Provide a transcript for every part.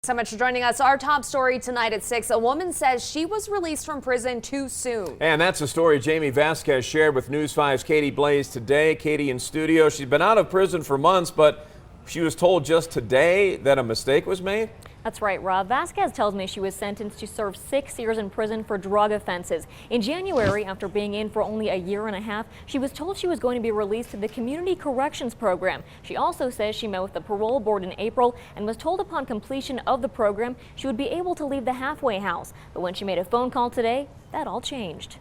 So much for joining us. Our top story tonight at 6. A woman says she was released from prison too soon. And that's a story Jaime Vasquez shared with News 5's Katie Blaze today. Katie in studio. She's been out of prison for months, but she was told just today that a mistake was made. That's right, Rob. Vasquez tells me she was sentenced to serve 6 years in prison for drug offenses. In January, after being in for only a year and a half, she was told she was going to be released to the Community Corrections Program. She also says she met with the parole board in April and was told upon completion of the program she would be able to leave the halfway house. But when she made a phone call today, that all changed.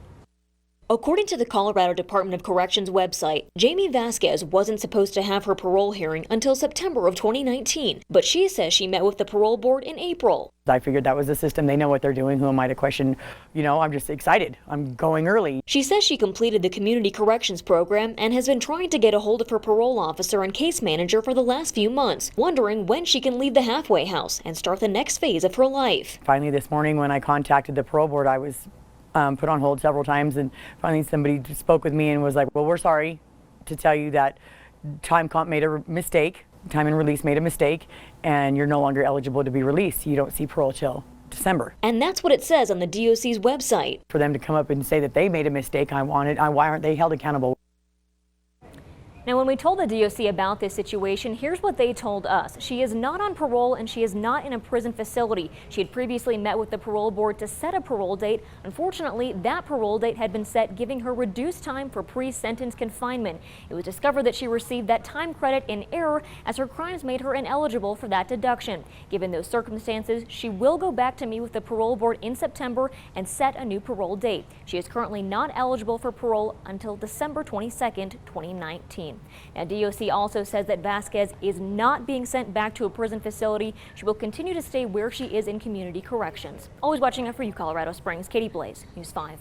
According to the Colorado Department of Corrections website, Jaime Vasquez wasn't supposed to have her parole hearing until September of 2019, but she says she met with the parole board in April. I figured that was the system. They know what they're doing. Who am I to question? You know, I'm just excited. I'm going early. She says she completed the Community Corrections Program and has been trying to get a hold of her parole officer and case manager for the last few months, wondering when she can leave the halfway house and start the next phase of her life. Finally, this morning when I contacted the parole board, I was put on hold several times, and finally somebody spoke with me and was like, well, we're sorry to tell you that time comp made a mistake, time and release made a mistake, and you're no longer eligible to be released. You don't see parole till December. And that's what it says on the DOC's website. For them to come up and say that they made a mistake, why aren't they held accountable? Now, when we told the DOC about this situation, here's what they told us. She is not on parole and she is not in a prison facility. She had previously met with the parole board to set a parole date. Unfortunately, that parole date had been set, giving her reduced time for pre-sentence confinement. It was discovered that she received that time credit in error as her crimes made her ineligible for that deduction. Given those circumstances, she will go back to meet with the parole board in September and set a new parole date. She is currently not eligible for parole until December 22nd, 2019. Now, DOC also says that Vasquez is not being sent back to a prison facility. She will continue to stay where she is in community corrections. Always watching out for you, Colorado Springs. Katie Blaze, News 5.